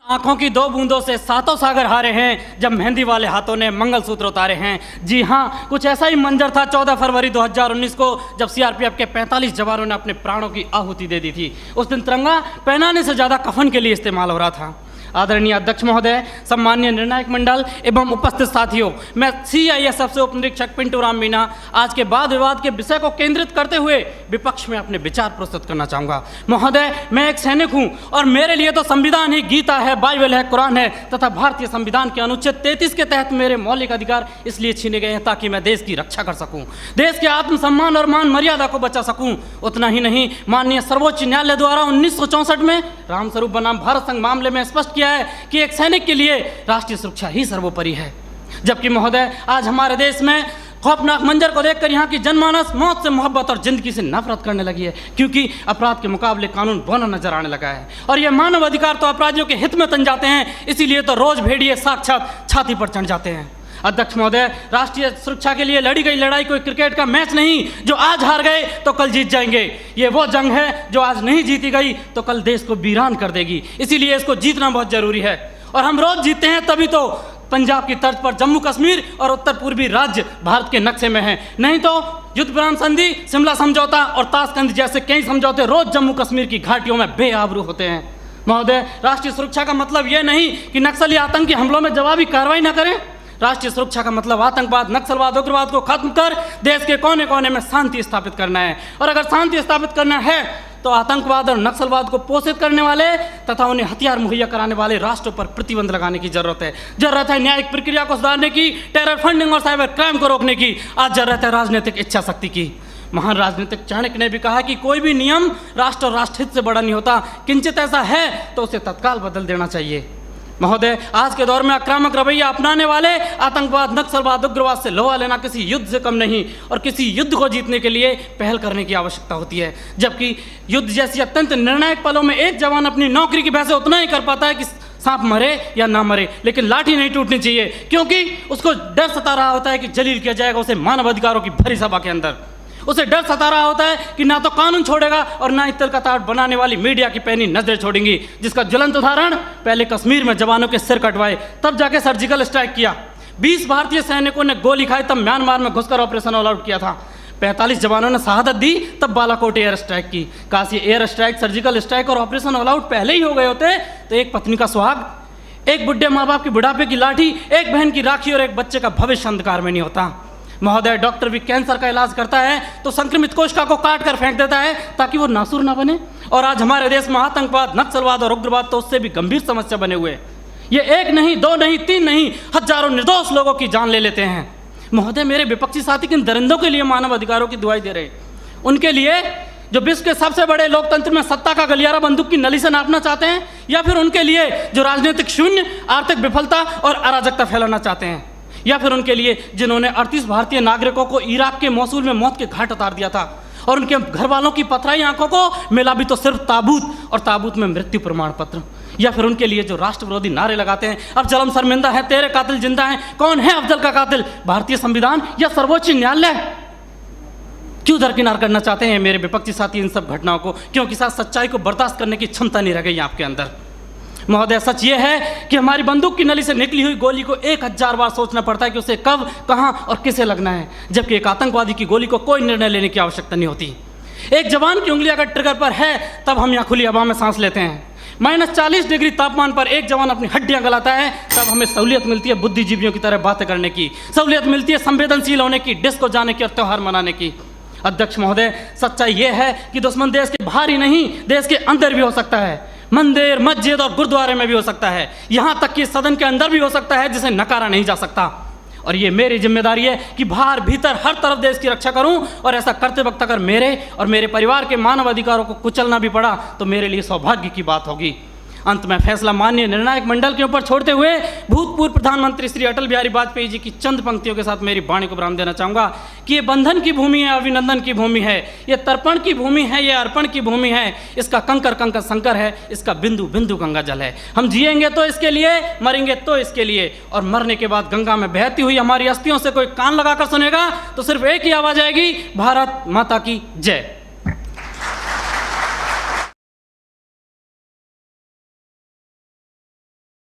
आंखों की दो बूंदों से सातों सागर हारे हैं जब मेहंदी वाले हाथों ने मंगलसूत्र उतारे हैं। जी हाँ, कुछ ऐसा ही मंजर था 14 फरवरी 2019 को जब सीआरपीएफ के 45 जवानों ने अपने प्राणों की आहुति दे दी थी। उस दिन तिरंगा पहनाने से ज़्यादा कफन के लिए इस्तेमाल हो रहा था। आदरणीय अध्यक्ष महोदय, सम्मानीय निर्णायक मंडल एवं उपस्थित साथियों, मैं सीआईएसएफ से उप निरीक्षक पिंटू राम मीणा आज के वाद विवाद के विषय को केंद्रित करते हुए विपक्ष में अपने विचार प्रस्तुत करना चाहूँगा। महोदय, मैं एक सैनिक हूँ और मेरे लिए तो संविधान ही गीता है, बाइबल है, कुरान है तथा भारतीय संविधान के अनुच्छेद 33 के तहत मेरे मौलिक अधिकार इसलिए छीने गए हैं ताकि मैं देश की रक्षा कर सकूँ, देश के आत्मसम्मान और मान मर्यादा को बचा सकूँ। उतना ही नहीं, माननीय सर्वोच्च न्यायालय द्वारा 1964 में रामस्वरूप बनाम भारत संघ मामले में स्पष्ट किया है कि एक सैनिक के लिए राष्ट्रीय सुरक्षा ही सर्वोपरि है। जबकि महोदय, आज हमारे देश में खौफनाक मंजर को देखकर यहाँ की जनमानस मौत से मोहब्बत और जिंदगी से नफरत करने लगी है, क्योंकि अपराध के मुकाबले कानून बौना नजर आने लगा है और ये मानव अधिकार तो अपराधियों के हित में तन जाते हैं, इसीलिए तो रोज भेड़िए साक्षात छाती पर चढ़ जाते हैं। अध्यक्ष महोदय, राष्ट्रीय सुरक्षा के लिए लड़ी गई लड़ाई कोई क्रिकेट का मैच नहीं जो आज हार गए तो कल जीत जाएंगे। ये वो जंग है जो आज नहीं जीती गई तो कल देश को वीरान कर देगी, इसीलिए इसको जीतना बहुत जरूरी है। और हम रोज जीतते हैं तभी तो पंजाब की तर्ज पर जम्मू कश्मीर और उत्तर पूर्वी राज्य भारत के नक्शे में हैं, नहीं तो युद्ध विराम संधि, शिमला समझौता और ताशकंद जैसे कई समझौते रोज जम्मू कश्मीर की घाटियों में बेआबरू होते हैं। महोदय, राष्ट्रीय सुरक्षा का मतलब यह नहीं कि नक्सली आतंकी हमलों में जवाबी कार्रवाई न करें। राष्ट्रीय सुरक्षा का मतलब आतंकवाद, नक्सलवाद, उग्रवाद को खत्म कर देश के कोने कोने में शांति स्थापित करना है। और अगर शांति स्थापित करना है तो आतंकवाद और नक्सलवाद को पोषित करने वाले तथा उन्हें हथियार मुहैया कराने वाले राष्ट्रों पर प्रतिबंध लगाने की जरूरत है। जरूरत है न्यायिक प्रक्रिया को सुधारने की, टेरर फंडिंग और साइबर क्राइम को रोकने की। आज जरूरत है राजनीतिक इच्छा शक्ति की। महान राजनीतिक चाणक्य ने भी कहा कि कोई भी नियम राष्ट्र और राष्ट्रहित से बड़ा नहीं होता, किंचित ऐसा है तो उसे तत्काल बदल देना चाहिए। महोदय, आज के दौर में आक्रामक रवैया अपनाने वाले आतंकवाद, नक्सलवाद, उग्रवाद से लोहा लेना किसी युद्ध से कम नहीं और किसी युद्ध को जीतने के लिए पहल करने की आवश्यकता होती है। जबकि युद्ध जैसी अत्यंत निर्णायक पलों में एक जवान अपनी नौकरी की वजह से उतना ही कर पाता है कि सांप मरे या ना मरे, लेकिन लाठी नहीं टूटनी चाहिए, क्योंकि उसको डर सता रहा होता है कि जलील किया जाएगा उसे मानव अधिकारों की भरी सभा के अंदर। उसे डर सता रहा होता है कि ना तो कानून छोड़ेगा और ना ही तिल का ताड़ बनाने वाली मीडिया की पैनी नजरें छोड़ेंगी, जिसका ज्वलंत उदाहरण पहले कश्मीर में जवानों के सिर कटवाए तब जाके सर्जिकल स्ट्राइक किया। 20 भारतीय सैनिकों ने गोली खाई तब म्यांमार में घुसकर ऑपरेशन ऑल आउट किया था। 45 जवानों ने शहादत दी तब बालाकोट एयर स्ट्राइक की। काश ये एयर स्ट्राइक, सर्जिकल स्ट्राइक और ऑपरेशन ऑल आउट पहले ही हो गए होते तो एक पत्नी का सुहाग, एक बुढ़े माँ बाप की बुढ़ापे की लाठी, एक बहन की राखी और एक बच्चे का भविष्य अंधकार में नहीं होता। महोदय, डॉक्टर भी कैंसर का इलाज करता है तो संक्रमित कोशिका को काट कर फेंक देता है ताकि वो नासूर ना बने, और आज हमारे देश में आतंकवाद, नक्सलवाद और उग्रवाद तो उससे भी गंभीर समस्या बने हुए। ये एक नहीं, दो नहीं, तीन नहीं, हजारों निर्दोष लोगों की जान ले लेते हैं। महोदय, मेरे विपक्षी साथी किन दरिंदों के लिए मानव अधिकारों की दुहाई दे रहे हैं? उनके लिए जो विश्व के सबसे बड़े लोकतंत्र में सत्ता का गलियारा बंदूक की नली से नापना चाहते हैं, या फिर उनके लिए जो राजनीतिक शून्य, आर्थिक विफलता और अराजकता फैलाना चाहते हैं, या फिर उनके लिए जिन्होंने 38 भारतीय नागरिकों को इराक के मौसूल में मौत के घाट उतार दिया था और उनके घर वालों की पथराई आंखों को मिला भी तो सिर्फ ताबूत और ताबूत में मृत्यु प्रमाण पत्र, या फिर उनके लिए जो राष्ट्र विरोधी नारे लगाते हैं, अब जलम शर्मिंदा है, तेरे कातिल जिंदा हैं, कौन है अफजल का कातिल, भारतीय संविधान या सर्वोच्च न्यायालय? क्यों दरकिनार करना चाहते हैं मेरे विपक्षी साथी इन सब घटनाओं को? क्योंकि साथ सच्चाई को बर्दाश्त करने की क्षमता नहीं रह गई आपके अंदर। महोदय, सच ये है कि हमारी बंदूक की नली से निकली हुई गोली को 1000 बार सोचना पड़ता है कि उसे कब, कहां और किसे लगना है, जबकि एक आतंकवादी की गोली को कोई निर्णय लेने की आवश्यकता नहीं होती। एक जवान की उंगली अगर ट्रिगर पर है तब हम यहाँ खुली हवा में सांस लेते हैं। -40 डिग्री तापमान पर एक जवान अपनी हड्डियां गलाता है तब हमें सहूलियत मिलती है बुद्धिजीवियों की तरह बातें करने की, सहूलियत मिलती है संवेदनशील होने की, डिस्को जाने की और त्यौहार मनाने की। अध्यक्ष महोदय, सच्चाई यह है कि दुश्मन देश के बाहर ही नहीं, देश के अंदर भी हो सकता है। मंदिर, मस्जिद और गुरुद्वारे में भी हो सकता है, यहाँ तक कि सदन के अंदर भी हो सकता है, जिसे नकारा नहीं जा सकता। और ये मेरी जिम्मेदारी है कि बाहर भीतर हर तरफ देश की रक्षा करूं, और ऐसा करते वक्त अगर मेरे और मेरे परिवार के मानव अधिकारों को कुचलना भी पड़ा तो मेरे लिए सौभाग्य की बात होगी। अंत में फैसला माननीय निर्णायक मंडल के ऊपर छोड़ते हुए भूतपूर्व प्रधानमंत्री श्री अटल बिहारी वाजपेयी जी की चंद पंक्तियों के साथ मेरी वाणी को विराम देना चाहूँगा कि ये बंधन की भूमि है, अभिनंदन की भूमि है, ये तर्पण की भूमि है, ये अर्पण की भूमि है, इसका कंकर कंकर शंकर है, इसका बिंदु बिंदु गंगा जल है। हम जिएंगे तो इसके लिए, मरेंगे तो इसके लिए, और मरने के बाद गंगा में बहती हुई हमारी अस्थियों से कोई कान लगाकर सुनेगा तो सिर्फ एक ही आवाज़ आएगी, भारत माता की जय।